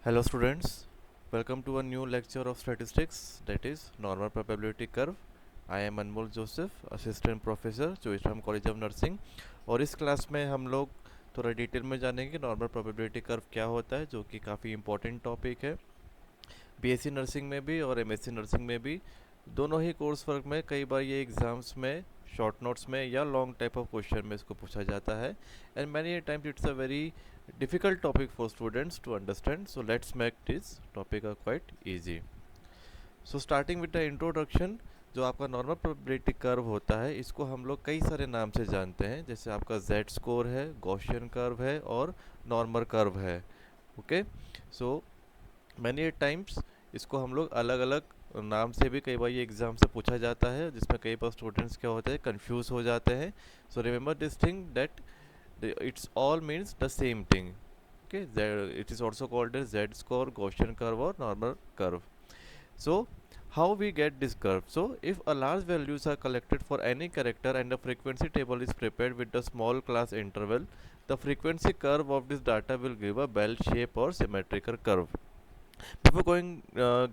Hello students, welcome to a new lecture of statistics, that is normal probability curve. I am Anmol Joseph, assistant professor Choithram college of nursing. और इस class में हम लोग थोड़ा detail में जानेंगे normal probability curve क्या होता है, जो कि काफ़ी इंपॉर्टेंट टॉपिक है बीएससी नर्सिंग में भी और एमएससी नर्सिंग में भी। दोनों ही कोर्स वर्क में कई बार ये एग्ज़ाम्स में शॉर्ट नोट्स में या लॉन्ग टाइप ऑफ क्वेश्चन में इसको पूछा जाता है, and many times it's a very difficult topic for students to understand, so let's make this topic quite easy. So starting with the introduction, जो आपका नॉर्मल प्रोबेबिलिटी कर्व होता है इसको हम लोग कई सारे नाम से जानते हैं, जैसे आपका जेड स्कोर है, गॉसियन कर्व है और नॉर्मल कर्व है। ओके, सो मैनी टाइम्स इसको हम लोग अलग अलग नाम से भी कई बार ये एग्ज़ाम से पूछा जाता है, जिसमें कई बार स्टूडेंट्स क्या होते हैं कंफ्यूज हो जाते हैं। So remember this thing that it's all means the same thing. Okay, it is also called as z score, Gaussian curve or normal curve. So how we get this curve? So if a large values are collected for any character and a frequency table is prepared with the small class interval, the frequency curve of this data will give a bell shape or symmetrical curve. Before going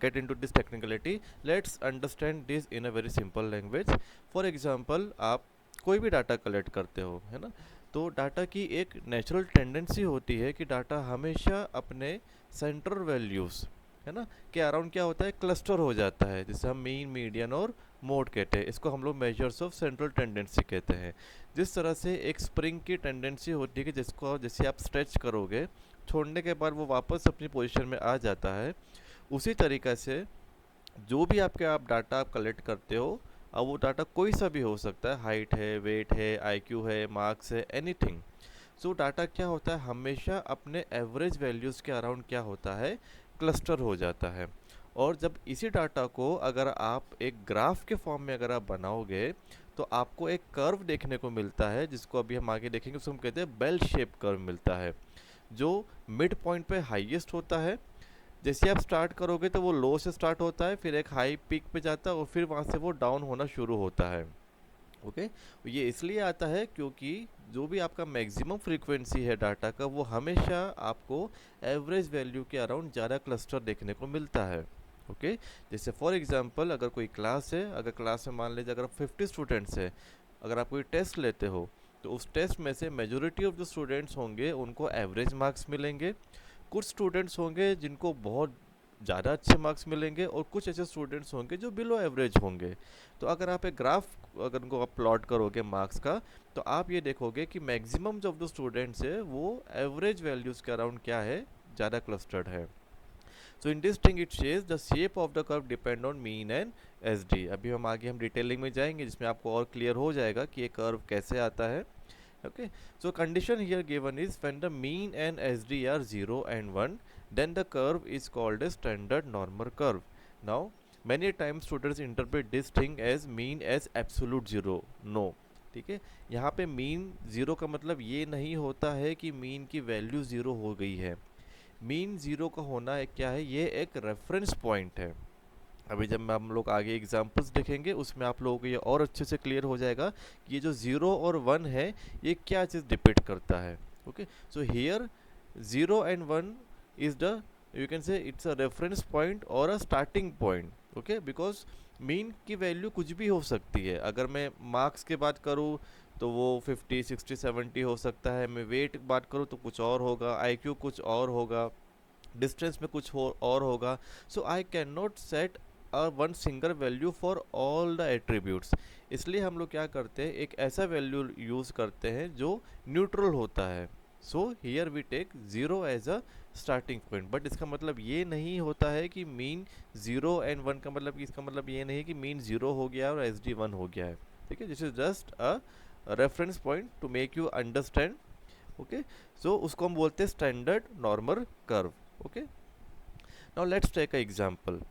get into this technicality, let's understand this in a very simple language. For example, आप कोई भी data collect करते हो, है ना, तो data की एक नेचुरल टेंडेंसी होती है कि डाटा हमेशा अपने सेंट्रल वैल्यूज़, है ना, के अराउंड क्या होता है, क्लस्टर हो जाता है, जिसे हम मीन, मीडियन और मोड कहते हैं। इसको हम लोग मेजर्स ऑफ सेंट्रल टेंडेंसी कहते हैं। जिस तरह से एक स्प्रिंग की टेंडेंसी होती है कि जिसको जैसे आप स्ट्रेच करोगे, छोड़ने के बाद वो वापस अपनी पोजीशन में आ जाता है, उसी तरीक़ा से जो भी आप डाटा आप कलेक्ट करते हो, अब वो डाटा कोई सा भी हो सकता है, हाइट है, वेट है, आईक्यू है, मार्क्स है, एनीथिंग। सो डाटा क्या होता है, हमेशा अपने एवरेज वैल्यूज़ के अराउंड क्या होता है, क्लस्टर हो जाता है। और जब इसी डाटा को अगर आप एक ग्राफ के फॉर्म में अगर आप बनाओगे, तो आपको एक कर्व देखने को मिलता है, जिसको अभी हम आगे देखेंगे, उसको हम कहते हैं बेल शेप कर्व मिलता है, जो मिड पॉइंट पे हाईएस्ट होता है। जैसे आप स्टार्ट करोगे तो वो लो से स्टार्ट होता है, फिर एक हाई पीक पे जाता है और फिर वहाँ से वो डाउन होना शुरू होता है। ओके, ये इसलिए आता है क्योंकि जो भी आपका मैक्सिमम फ्रीक्वेंसी है डाटा का, वो हमेशा आपको एवरेज वैल्यू के अराउंड ज़्यादा क्लस्टर देखने को मिलता है। ओके, जैसे फॉर एग्जांपल अगर कोई क्लास है, अगर क्लास में मान लीजिए अगर 50 स्टूडेंट्स है, अगर आप कोई टेस्ट लेते हो, तो उस टेस्ट में से मेजोरिटी ऑफ जो स्टूडेंट्स होंगे उनको एवरेज मार्क्स मिलेंगे। कुछ स्टूडेंट्स होंगे जिनको बहुत ज़्यादा अच्छे मार्क्स मिलेंगे और कुछ ऐसे स्टूडेंट्स होंगे जो बिलो एवरेज होंगे। तो अगर आप एक ग्राफ अगर उनको आप प्लॉट करोगे मार्क्स का, तो आप ये देखोगे कि मैक्सिमम जो ऑफ द स्टूडेंट्स है वो एवरेज वैल्यूज़ के अराउंड क्या है, ज़्यादा क्लस्टर्ड है। So in this thing it shows the shape of the curve depend on mean and S D. अभी हम आगे हम डिटेलिंग में जाएंगे, जिसमें आपको और क्लियर हो जाएगा कि ये कर्व कैसे आता है। Okay, so condition here given is when the mean and SD are 0 and 1, then the curve is called a standard normal curve. Now many times students interpret this thing as mean as absolute zero. No, ठीक है, यहाँ पे mean zero का मतलब ये नहीं होता है कि मीन की वैल्यू ज़ीरो हो गई है। मीन ज़ीरो का होना एक क्या है, ये एक रेफरेंस पॉइंट है। अभी जब हम लोग आगे एग्जांपल्स देखेंगे, उसमें आप लोगों को ये और अच्छे से क्लियर हो जाएगा कि ये जो ज़ीरो और वन है, ये क्या चीज़ डिपेंड करता है। Okay, so here zero and one is the, you can say it's a reference point और a starting point. Okay, because mean की वैल्यू कुछ भी हो सकती है। अगर मैं मार्क्स की बात करूँ तो वो 50, 60, 70 हो सकता है। मैं वेट की बात करूँ तो कुछ और होगा, आईक्यू कुछ और होगा, डिस्टेंस में कुछ हो और होगा। So I can not set one single value for all the attributes. इसलिए हम लोग क्या करते हैं, एक ऐसा वैल्यू यूज़ करते हैं जो न्यूट्रल होता है। So here we take zero as a starting point, but इसका मतलब ये नहीं होता है कि मीन ज़ीरो एंड वन का मतलब, इसका मतलब ये नहीं कि मीन ज़ीरो हो गया और एस डी वन हो गया है। ठीक है, this is just a reference point to make you understand. Okay, so उसको हम बोलते हैं standard normal curve. Okay, now let's take a example.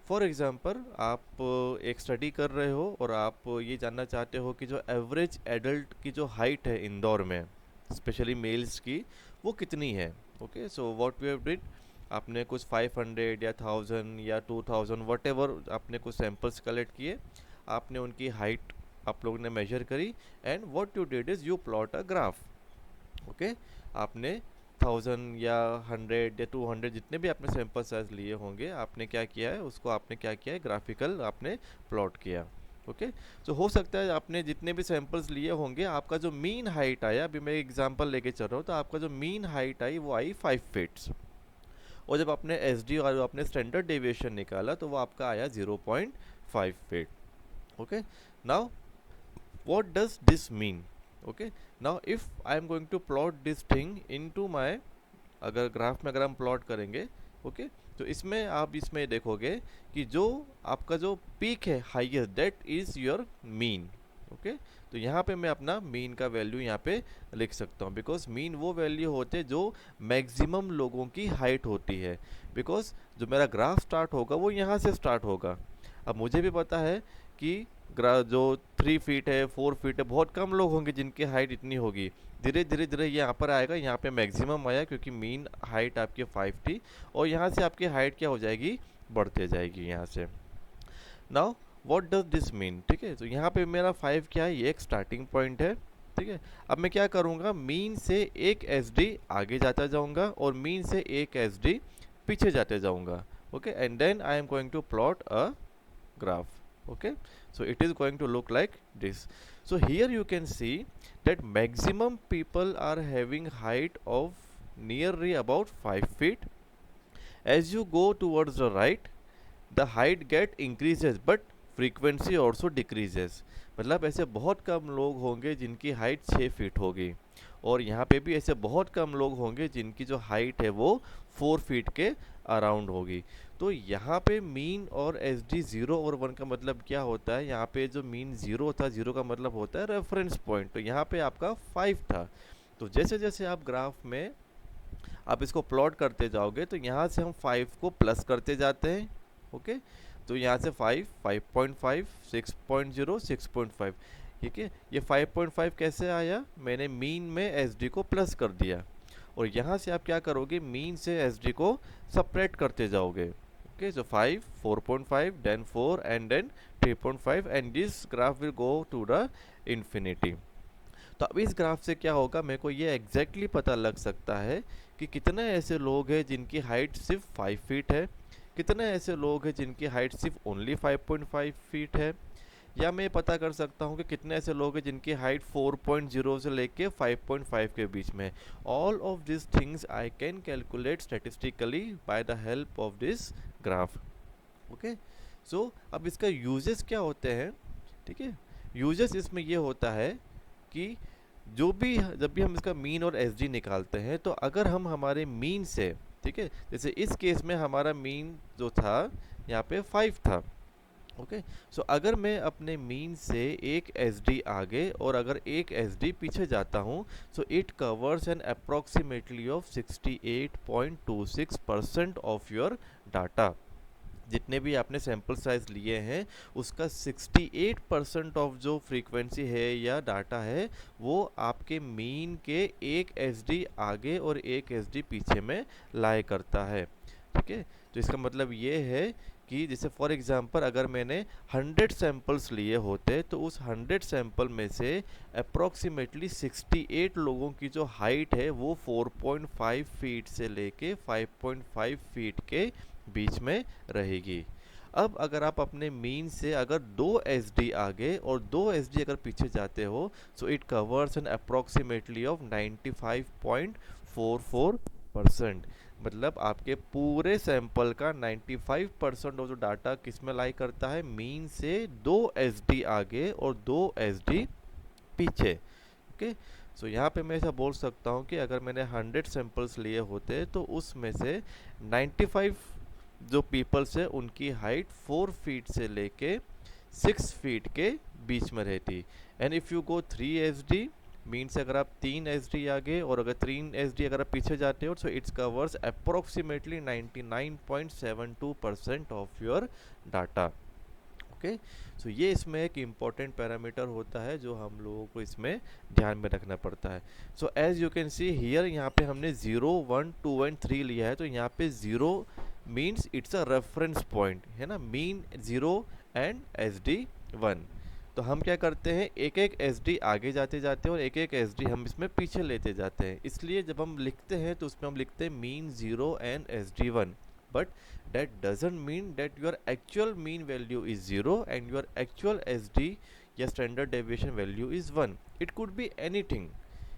For example आप एक स्टडी कर रहे हो और आप ये जानना चाहते हो कि जो एवरेज एडल्ट की जो हाइट है इंदौर में, स्पेशली मेल्स की, वो कितनी है। Okay, so what we have did, आपने कुछ 500 या 1000 या 2000 वट एवर आपने कुछ सैम्पल्स कलेक्ट किए, आपने उनकी हाइट आप लोगों ने मेजर करी, and what you did is you plot a graph. Okay, आपने 1000 या 100 या 200 जितने भी आपने सैंपल साइज लिए होंगे, आपने क्या किया है, उसको आपने क्या किया है, ग्राफिकल आपने प्लॉट किया। ओके, तो हो सकता है आपने जितने भी सैंपल्स लिए होंगे, आपका जो मीन हाइट आया, अभी मैं एग्जांपल लेके चल रहा हूँ, तो आपका जो मीन हाइट आई वो आई 5 फीट्स, और जब आपने एस डी और आपने स्टैंडर्ड डेविएशन निकाला तो वो आपका आया 0.5 feet. Okay, now what does this mean? Okay, now if I am going to plot this thing into my, अगर ग्राफ में अगर हम प्लॉट करेंगे, ओके, तो इसमें आप इसमें देखोगे कि जो आपका जो पीक है highest, that is your mean. Okay, तो यहाँ पे मैं अपना मीन का वैल्यू यहाँ पे लिख सकता हूँ, बिकॉज मीन वो वैल्यू होते हैं जो मैक्सिमम लोगों की हाइट होती है, बिकॉज जो मेरा ग्राफ स्टार्ट होगा वो यहाँ से स्टार्ट होगा। अब मुझे भी पता है कि जो 3 फीट है, 4 फीट है, बहुत कम लोग होंगे जिनकी हाइट इतनी होगी। धीरे धीरे धीरे ये यहाँ पर आएगा, यहाँ पे मैक्सिमम आया क्योंकि मीन हाइट आपकी 5 थी, और यहाँ से आपकी हाइट क्या हो जाएगी, बढ़ते जाएगी यहाँ से। Now what does this mean? ठीक है, तो यहाँ पे मेरा 5 क्या है, ये एक स्टार्टिंग पॉइंट है। ठीक है, अब मैं क्या करूँगा, मीन से एक एसडी आगे जाता जाऊँगा और मीन से एक एसडी पीछे जाते जाऊँगा। Okay, and then I am going to plot a graph. Okay, so it is going to look like this. So here you can see that maximum people are having height of nearly about 5 feet. As you go towards the right, the height get increases but frequency also decreases. मतलब ऐसे बहुत कम लोग होंगे जिनकी height 6 feet होगी, और यहाँ पे भी ऐसे बहुत कम लोग होंगे जिनकी जो हाइट है वो 4 फीट के अराउंड होगी। तो यहाँ पे मीन और एस डी 0 और 1 का मतलब क्या होता है, यहाँ पे जो मीन 0 था, 0 का मतलब होता है रेफरेंस पॉइंट, तो यहाँ पे आपका 5 था। तो जैसे जैसे आप ग्राफ में आप इसको प्लॉट करते जाओगे तो यहाँ से हम 5 को प्लस करते जाते हैं। ओके, तो यहाँ से 5, 5.5, 6.0, 6.5। ठीक है, ये 5.5 कैसे आया, मैंने मीन में एसडी को प्लस कर दिया, और यहाँ से आप क्या करोगे, मीन से एसडी को सपरेट करते जाओगे। Okay, so 5, 4.5, then 4 and then 3.5, and this graph will go to the infinity. तो अब इस ग्राफ से क्या होगा, मेरे को ये एग्जैक्टली पता लग सकता है कि कितने ऐसे लोग हैं जिनकी हाइट सिर्फ 5 फीट है, कितने ऐसे लोग हैं जिनकी हाइट सिर्फ ओनली 5.5 फीट है, या मैं पता कर सकता हूँ कि कितने ऐसे लोग हैं जिनकी हाइट 4.0 से लेके 5.5 के बीच में। All of this things I can calculate statistically by the help of this graph. Okay, so अब इसका यूजेस क्या होते हैं? ठीक है, यूजेस इसमें ये होता है कि जब भी हम इसका मीन और एसडी निकालते हैं, तो अगर हम हमारे मीन से, ठीक है, जैसे इस केस में हमारा मीन जो था यहाँ पे 5 था। ओके, सो अगर मैं अपने मीन से एक एसडी आगे और अगर एक एसडी पीछे जाता हूँ, so it covers an approximately of 68.26% of your data. जितने भी आपने सैंपल साइज लिए हैं उसका 68% ऑफ जो फ्रीक्वेंसी है या डाटा है वो आपके मीन के एक एसडी आगे और एक एसडी पीछे में लाए करता है। ठीक है, तो इसका मतलब ये है कि जैसे फॉर एग्जांपल अगर मैंने 100 सैंपल्स लिए होते तो उस 100 सैंपल में से अप्रोक्सीमेटली 68 लोगों की जो हाइट है वो 4.5 फीट से लेके 5.5 फीट के बीच में रहेगी। अब अगर आप अपने मीन से अगर 2 एसडी आगे और 2 एसडी अगर पीछे जाते हो, so it covers an approximately of 95.44%। मतलब आपके पूरे सैंपल का 95% ऑफ जो डाटा किस में लाई करता है, मीन से 2 एसडी आगे और 2 एसडी पीछे। ओके, सो यहाँ पे मैं ऐसा बोल सकता हूँ कि अगर मैंने 100 सैंपल्स लिए होते तो उसमें से 95 जो पीपल्स है उनकी हाइट 4 फीट से लेके 6 फीट के बीच में रहती। And if you go 3 SD, means अगर आप 3 एसडी आगे और अगर 3 एसडी अगर आप पीछे जाते हो, so it's covers approximately 99.72% of your data. Okay, so ये इसमें एक इम्पॉर्टेंट पैरामीटर होता है जो हम लोगों को इसमें ध्यान में रखना पड़ता है। So as you can see here, यहाँ पे हमने 0, 1, 2 एंड 3 लिया है, तो यहाँ पे 0 means it's a reference point है ना, मीन 0 एंड एसडी 1। तो हम क्या करते हैं, एक एक एस डी आगे जाते जाते हैं और एक एक एस डी हम इसमें पीछे लेते जाते हैं। इसलिए जब हम लिखते हैं तो उसमें हम लिखते हैं mean 0 and S D 1, but that doesn't mean that your actual mean value is 0 and your actual SD या standard deviation value is 1. It could be anything,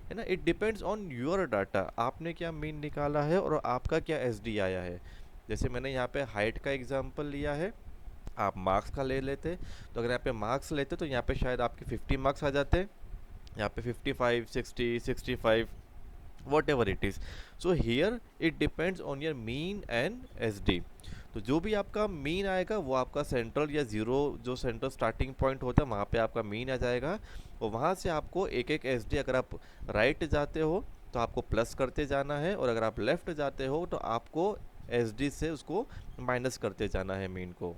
है ना। it depends on your data, आपने क्या mean निकाला है और आपका क्या SD आया है। जैसे मैंने यहाँ पे हाइट का एग्जांपल लिया है, आप मार्क्स का ले लेते, तो अगर यहाँ पे मार्क्स लेते तो यहाँ पे शायद आपके 50 मार्क्स आ जाते, यहाँ पे 55, 60, 65, whatever it is. So here it depends on your mean and SD. तो जो भी आपका मीन आएगा वो आपका सेंट्रल या ज़ीरो जो सेंट्रल स्टार्टिंग पॉइंट होता है वहाँ पे आपका मीन आ जाएगा, और वहाँ से आपको एक एक एसडी, अगर आप राइट जाते हो तो आपको प्लस करते जाना है, और अगर आप लेफ्ट जाते हो तो आपको एसडी से उसको माइनस करते जाना है मीन को।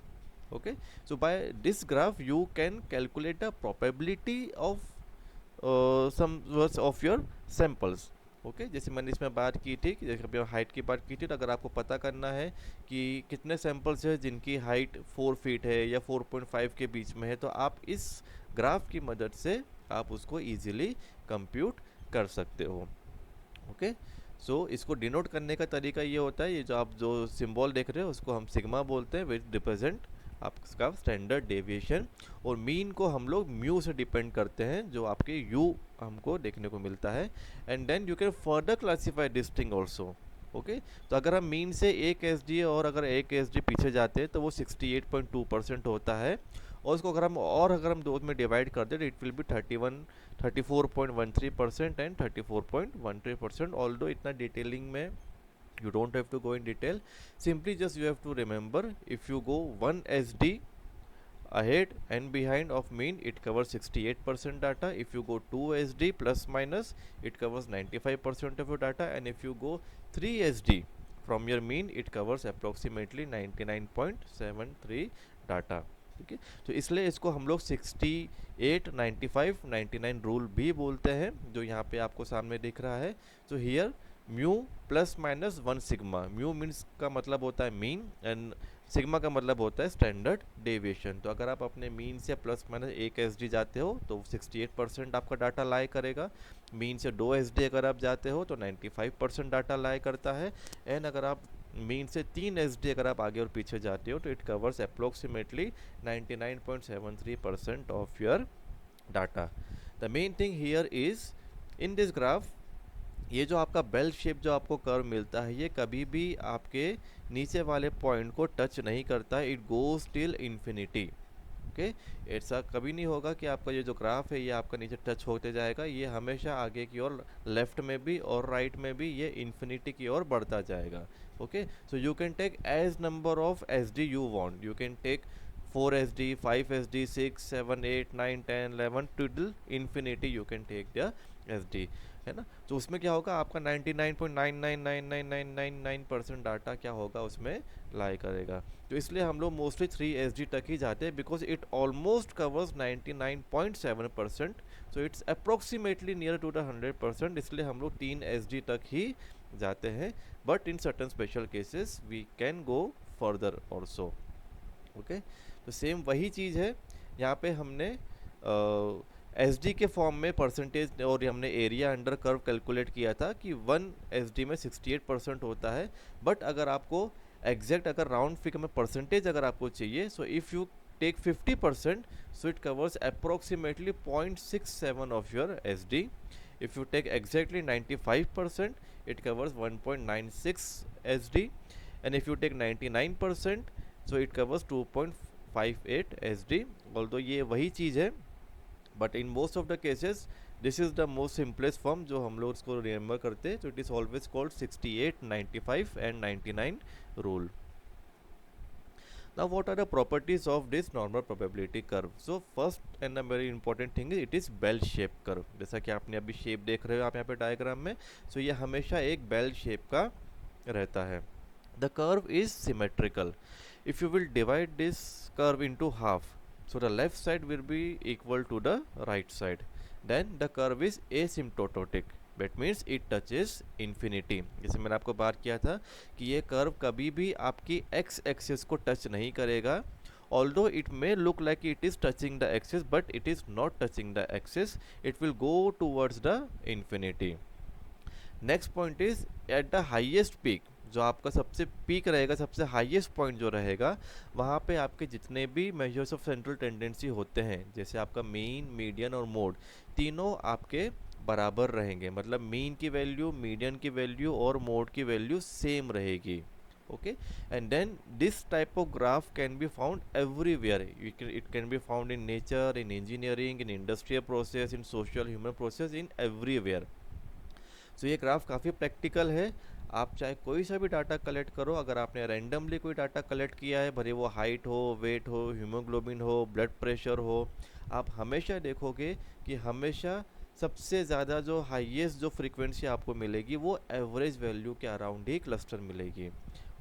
Okay, so by this graph you can calculate the probability of some of your samples. Okay, जैसे मैंने इसमें बात की थी कि जैसे हाइट की बात की थी, तो अगर आपको पता करना है कि कितने सैंपल्स है जिनकी हाइट 4 फीट है या 4.5 के बीच में है, तो आप इस ग्राफ की मदद से आप उसको इजीली कंप्यूट कर सकते हो। ओके, सो इसको डिनोट करने का तरीका ये होता है, ये जो आप जो सिंबल देख रहे हो उसको हम सिग्मा बोलते हैं, विच रिप्रेजेंट आपका स्टैंडर्ड डेविएशन, और मीन को हम लोग म्यू से डिपेंड करते हैं जो आपके यू हमको देखने को मिलता है। And then you can further classify this thing also. Okay, तो अगर हम मीन से एक एस डी और अगर एक एस डी पीछे जाते हैं तो वो 68.2% होता है, और उसको अगर हम दो में डिवाइड कर दें तो it will be 34.13% and 34.13%। Although इतना डिटेलिंग में you don't have to go in detail, simply just you have to remember, if you go 1 SD ahead and behind of mean, it covers 68% data. If you go 2 SD plus minus, it covers 95% of your data, and if you go 3 SD from your mean, it covers approximately 99.73 data। ठीक है, तो इसलिए इसको हम लोग 68, 95, 99 rule भी बोलते हैं, जो यहाँ पे आपको सामने दिख रहा है। तो here mu plus minus 1 sigma, mu means का मतलब होता है मीन एंड सिग्मा का मतलब होता है स्टैंडर्ड डेविएशन। तो अगर आप अपने मीन से प्लस माइनस एक एसडी जाते हो तो 68% आपका डाटा लाई करेगा, मीन से 2 एसडी अगर आप जाते हो तो 95% डाटा लाई करता है, एंड अगर आप मीन से 3 एसडी अगर आप आगे और पीछे जाते हो तो it covers approximately 99.73% of your data. The main thing here is in this graph, ये जो आपका बेल शेप जो आपको कर्व मिलता है ये कभी भी आपके नीचे वाले पॉइंट को टच नहीं करता है, it goes till infinity. Okay, ऐसा कभी नहीं होगा कि आपका ये जो ग्राफ है ये आपका नीचे टच होते जाएगा, ये हमेशा आगे की ओर लेफ्ट में भी और राइट में भी ये इन्फिनिटी की ओर बढ़ता जाएगा। Okay, so you can take as number of S D you want, you can take 4 SD, 5 SD, 6, 7, 8, 9, 10, 11 till infinity you can take the SD, है ना। तो उसमें क्या होगा, आपका 99.999999% डाटा क्या होगा उसमें लाई करेगा। तो इसलिए हम लोग मोस्टली 3 SD तक ही जाते हैं, because it almost covers 99.7%, so it's approximately near to the 100%, इसलिए हम लोग 3 SD तक ही जाते हैं, but in certain special cases we can go further also. Okay, तो सेम वही चीज़ है, यहाँ पे हमने एस डी के फॉर्म में परसेंटेज और हमने एरिया अंडर कर्व कैलकुलेट किया था कि 1 एस डी में 68% होता है, बट अगर आपको एग्जैक्ट अगर राउंड फिगर में परसेंटेज अगर आपको चाहिए, so if you take 50%, so it covers approximately 0.67 of your S D. If you take exactly 95%, it covers 1.96 S D, and if you take 99%, so it covers 2.58 SD। Although ये वही चीज़ है, but in most of the cases this is the most simplest form जो हम लोग इसको remember करते हैं, तो it is always called 68, 95 and 99 rule. Now what are the properties of this normal probability curve? So first and a very important thing is it is bell shape curve। जैसा कि आपने अभी शेप देख रहे हो आप यहाँ पे डायग्राम में, सो ये हमेशा एक बेल शेप का रहता है। The curve is symmetrical. If you will divide this curve into half, so the left side will be equal to the right side. Then the curve is asymptotic. That means it touches infinity. जैसे मैंने आपको बात किया था कि ये curve कभी भी आपकी x एक्सिस को टच नहीं करेगा, although it may look like it is touching the axis, but it is not touching the axis, it will go towards the infinity. Next point is at the highest peak, जो आपका सबसे peak रहेगा, सबसे highest point जो रहेगा, वहाँ पे आपके जितने भी मेजर्स ऑफ सेंट्रल टेंडेंसी होते हैं, जैसे आपका मीन, मीडियन और मोड, तीनों आपके बराबर रहेंगे, मतलब मीन की वैल्यू, मीडियन की वैल्यू और मोड की वैल्यू सेम रहेगी. Okay, and then this type of graph can be found everywhere. It can be found in nature, in engineering, in industrial process, in social human process, in everywhere. सो ये graph काफ़ी practical है. आप चाहे कोई सा भी data collect करो, अगर आपने रैंडमली कोई डाटा कलेक्ट किया है, भले वो हाइट हो, वेट हो, हीमोग्लोबिन हो, ब्लड प्रेशर हो, आप हमेशा देखोगे कि हमेशा सबसे ज़्यादा जो हाईएस्ट जो फ्रीक्वेंसी आपको मिलेगी वो एवरेज वैल्यू के अराउंड ही क्लस्टर मिलेगी.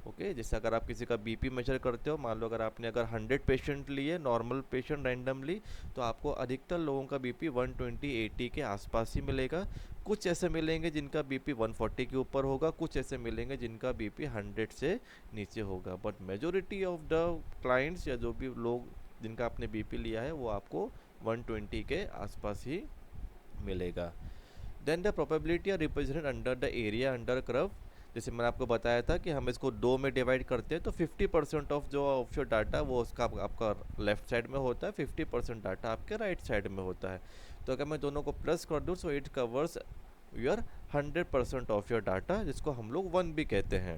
ओके, जैसे अगर आप किसी का बीपी मेजर करते हो, मान लो अगर आपने 100 पेशेंट लिए, नॉर्मल पेशेंट रैंडमली, तो आपको अधिकतर लोगों का बीपी 120-80 के आसपास ही मिलेगा. कुछ ऐसे मिलेंगे जिनका बीपी 140 के ऊपर होगा, कुछ ऐसे मिलेंगे जिनका बीपी 100 से नीचे होगा, but majority of the clients या जो भी लोग जिनका आपने बीपी लिया है वो आपको 120 के आसपास ही मिलेगा. Then the probability are represented under the area under curve. जैसे मैंने आपको बताया था कि हम इसको दो में डिवाइड करते हैं, तो 50% ऑफ जो ऑफशोर डाटा वो उसका आपका लेफ्ट साइड में होता है, 50% डाटा आपके राइट साइड में होता है. तो अगर मैं दोनों को प्लस कर दूँ, सो it covers your 100% of your data, जिसको हम लोग 1 भी कहते हैं.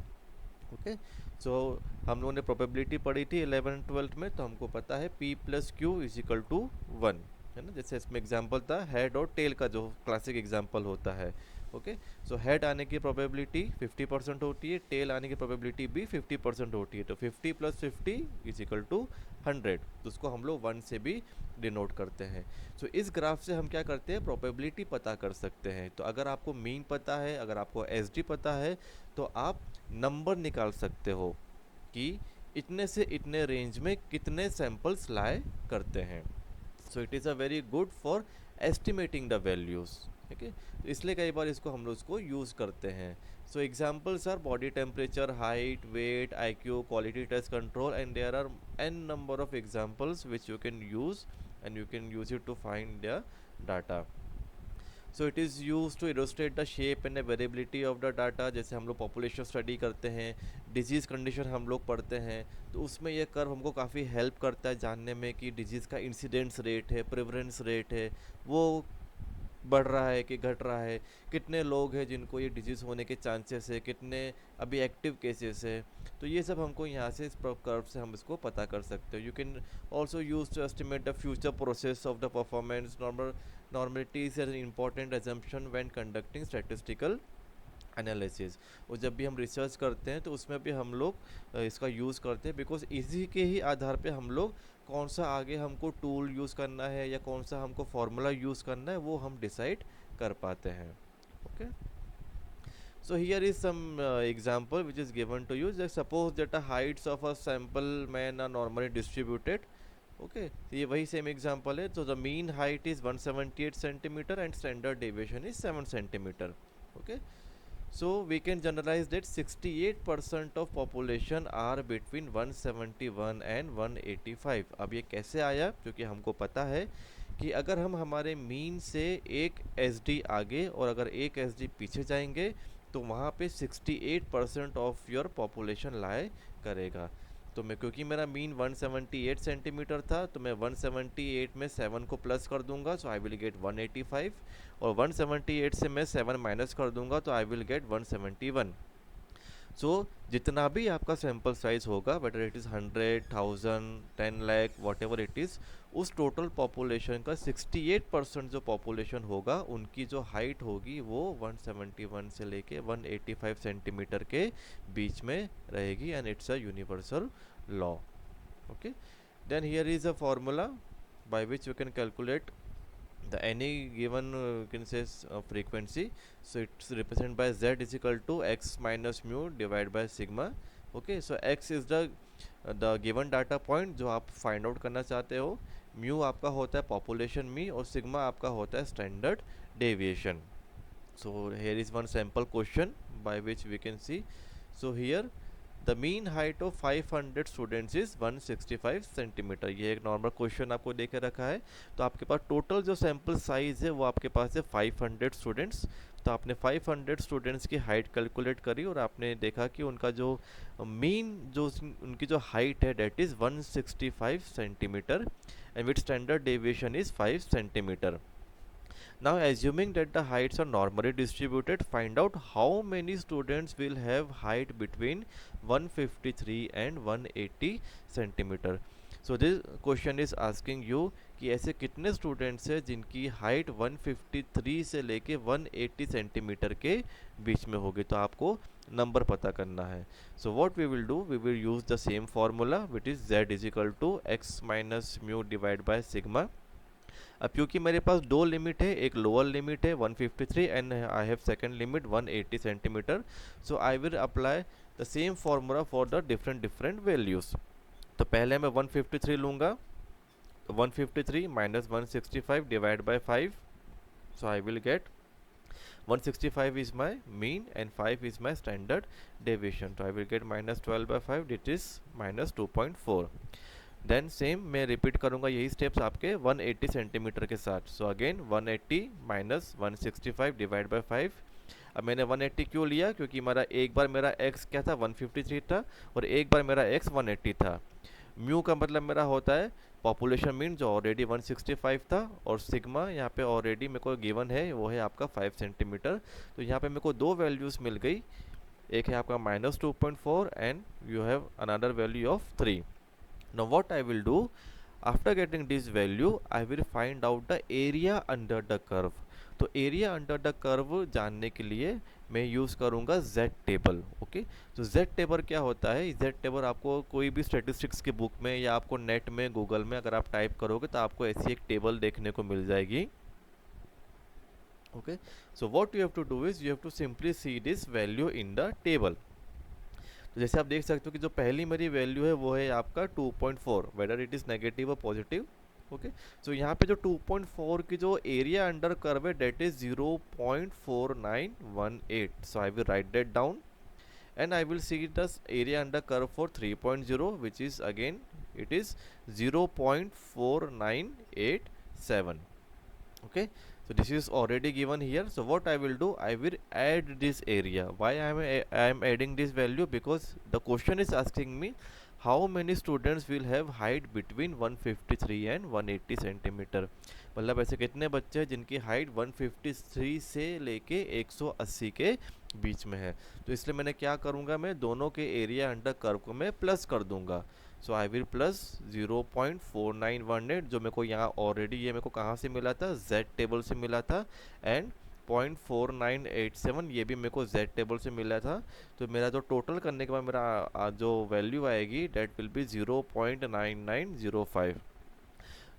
ओके, सो हम लोगों ने प्रोबेबिलिटी पढ़ी थी 11th-12th में, तो हमको पता है P + Q = 1, है ना. जैसे इसमें एग्जांपल था हेड और टेल का, जो क्लासिक एग्जांपल होता है. ओके, सो हेड आने की प्रोबेबिलिटी 50% होती है, टेल आने की प्रोबेबिलिटी भी 50% होती है, तो 50 + 50 = 100, तो उसको हम लोग 1 से भी डिनोट करते हैं. सो इस ग्राफ से हम क्या करते हैं, प्रोबेबिलिटी पता कर सकते हैं. तो अगर आपको मीन पता है, अगर आपको एसडी पता है, तो आप नंबर निकाल सकते हो कि इतने से इतने रेंज में कितने सैंपल्स लाए करते हैं. So it is a very good for estimating the values. ठीक है, तो इसलिए कई बार इसको हम लोग इसको यूज़ करते हैं. So examples are body temperature, height, weight, IQ, quality test control, and there are n number of examples which you can use, and you can use it to find the data. So it is used to illustrate the shape and the variability of the data. जैसे हम लोग population study करते हैं, disease condition हम लोग पढ़ते हैं, तो उसमें ये कर्व हमको काफ़ी हेल्प करता है जानने में कि डिजीज़ का इंसिडेंस रेट है, प्रेवलेंस रेट है, वो बढ़ रहा है कि घट रहा है, कितने लोग हैं जिनको ये डिजीज़ होने के चांसेस है, कितने अभी एक्टिव केसेस है. तो ये सब हमको यहाँ से इस कर्व से हम इसको पता कर सकते हो. You can also use to estimate the future process of the performance. Normality is an important assumption when conducting statistical analysis. और जब भी हम रिसर्च करते हैं तो उसमें भी हम लोग इसका यूज़ करते हैं, बिकॉज इसी के ही आधार पे हम लोग कौन सा आगे हमको टूल यूज़ करना है या कौन सा हमको फार्मूला यूज़ करना है वो हम डिसाइड कर पाते हैं. Okay, so here is some example which is given to you. Just suppose that the heights of a sample man are normally distributed. Okay, ये वही सेम एग्जाम्पल है. तो the mean height is 178 centimetre and standard deviation is 7 centimetre. Okay, so we can generalize that 68% of population are between 171 and 185. अब ये कैसे आया, क्योंकि हमको पता है कि अगर हम हमारे मीन से एक एसडी आगे और अगर एक एसडी पीछे जाएंगे तो वहाँ पे 68% ऑफ योर पॉपुलेशन लाए करेगा. तो मैं, क्योंकि मेरा मीन 178 सेंटीमीटर था, तो मैं 178 में 7 को प्लस कर दूंगा, सो आई विल गेट 185, और 178 से मैं 7 माइनस कर दूंगा तो आई विल गेट 171. सो जितना भी आपका सैम्पल साइज होगा, weather it is 100,000, 10 lakh, what ever it is, उस टोटल पॉपुलेशन का 68% जो पॉपुलेशन होगा उनकी जो हाइट होगी वो 171 से लेके 185 सेंटीमीटर के बीच में रहेगी, and it's a universal law. Okay, then here is a formula by which you can calculate the any given can say frequency. So it's represented by z is equal to x minus mu divided by sigma. Okay, so x is the given data point जो आप find out करना चाहते हो, mu आपका होता है population मी, और sigma आपका होता है standard deviation. So here is one sample question by which we can see. So here the mean height of 500 students is 165 centimetre. ये एक नॉर्मल क्वेश्चन आपको दे के रखा है। तो आपके पास टोटल जो सैंपल साइज है वो आपके पास है 500 स्टूडेंट्स। तो आपने 500 स्टूडेंट्स की हाइट कैलकुलेट करी और आपने देखा कि उनका जो मीन जो उनकी जो हाइट है that is 165 centimetre and with standard deviation is 5 centimetre. Now, assuming that the heights are normally distributed, find out how many students will have height between 153 and 180 centimeter. So this question is asking you कि ऐसे कितने students हैं जिनकी height 153 से लेके 180 centimetre के बीच में होगी। तो आपको नंबर पता करना है। So what we will do, we will use the same formula which is z is equal to x minus mu divide by sigma. अब क्योंकि मेरे पास दो लिमिट है, एक लोअर लिमिट है 153 and I have second limit 180 centimetre, so I will apply the same formula for the different values. तो पहले मैं 153 लूँगा, 153 minus 165 divide by 5, so I will get 165 is my mean and 5 is my standard deviation. So I will get minus 12 by 5, it is minus 2.4. Then same मैं repeat करूंगा यही steps आपके 180 centimetre के साथ। So again 180 minus 165 divide by 5। अब मैंने 180 क्यों लिया, क्योंकि मेरा एक बार मेरा x क्या था 153 था और एक बार मेरा x 180 था। म्यू का मतलब मेरा होता है पॉपुलेशन मीन जो ऑलरेडी 165 था, और सिग्मा यहाँ पे ऑलरेडी मेरे को गिवन है वो है आपका 5 सेंटीमीटर। तो यहाँ पे मेरे को दो वैल्यूज़ मिल गई, एक है आपका minus 2.4 and you have another value of 3। Now what I will do, after getting this value I will find out the area under the curve. तो एरिया अंडर द कर्व जानने के लिए मैं यूज़ करूँगा Z टेबल। ओके, तो Z table क्या होता है, Z टेबल आपको कोई भी स्टेटिस्टिक्स की बुक में या आपको नेट में गूगल में अगर आप टाइप करोगे तो आपको ऐसी एक टेबल देखने को मिल जाएगी। Okay, so what you have to do is you have to simply see this value in the table. तो जैसे आप देख सकते हो कि जो पहली मेरी वैल्यू है वो है आपका 2.4, वेदर इट इज़ नेगेटिव और पॉजिटिव। ओके, सो यहाँ पे जो 2.4 की जो एरिया अंडर कर्व है that is 0.4918। So I will write that down and I will see the area under curve for 3.0 which is again it is 0.4987। okay, so this is already given here. So what I will do, I will add this area. Why I am adding this value, because the question is asking me how many students will have height between 153 and 180 centimeter। मतलब ऐसे कितने बच्चे हैं जिनकी height 153 से लेके 180 के बीच में है। तो इसलिए मैंने क्या करूँगा, मैं दोनों के एरिया अंडर कर्व को मैं प्लस कर दूंगा। सो आई विल प्लस 0.4918 जो मेरे को यहाँ ऑलरेडी ये मेरे को कहाँ से मिला था, Z टेबल से मिला था, एंड 0.4987 ये भी मेरे को Z टेबल से मिला था। तो मेरा जो टोटल करने के बाद मेरा जो वैल्यू आएगी that will be 0.9905।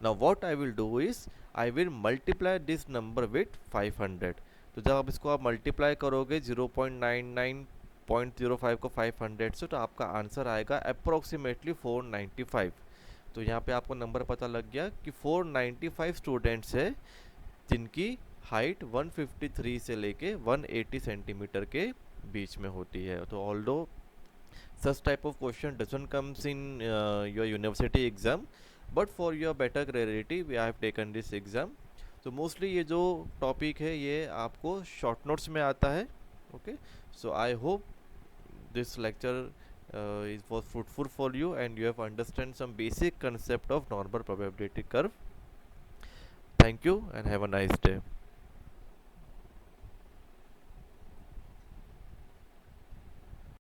Now what I will do is I will multiply this number with 500। तो जब आप इसको आप मल्टीप्लाई करोगे 0.05 को 500 से, तो आपका आंसर आएगा अप्रोक्सीमेटली 495। तो यहाँ पे आपको नंबर पता लग गया कि 495 स्टूडेंट्स है जिनकी हाइट 153 से लेके 180 सेंटीमीटर के बीच में होती है। तो although such type of question doesn't comes in your university exam, but for your better clarity we have taken this exam। तो मोस्टली ये जो टॉपिक है ये आपको शॉर्ट नोट्स में आता है। Okay, so I hope this lecture was fruitful for you and you have understand some basic concept of normal probability curve. Thank you and have a nice day.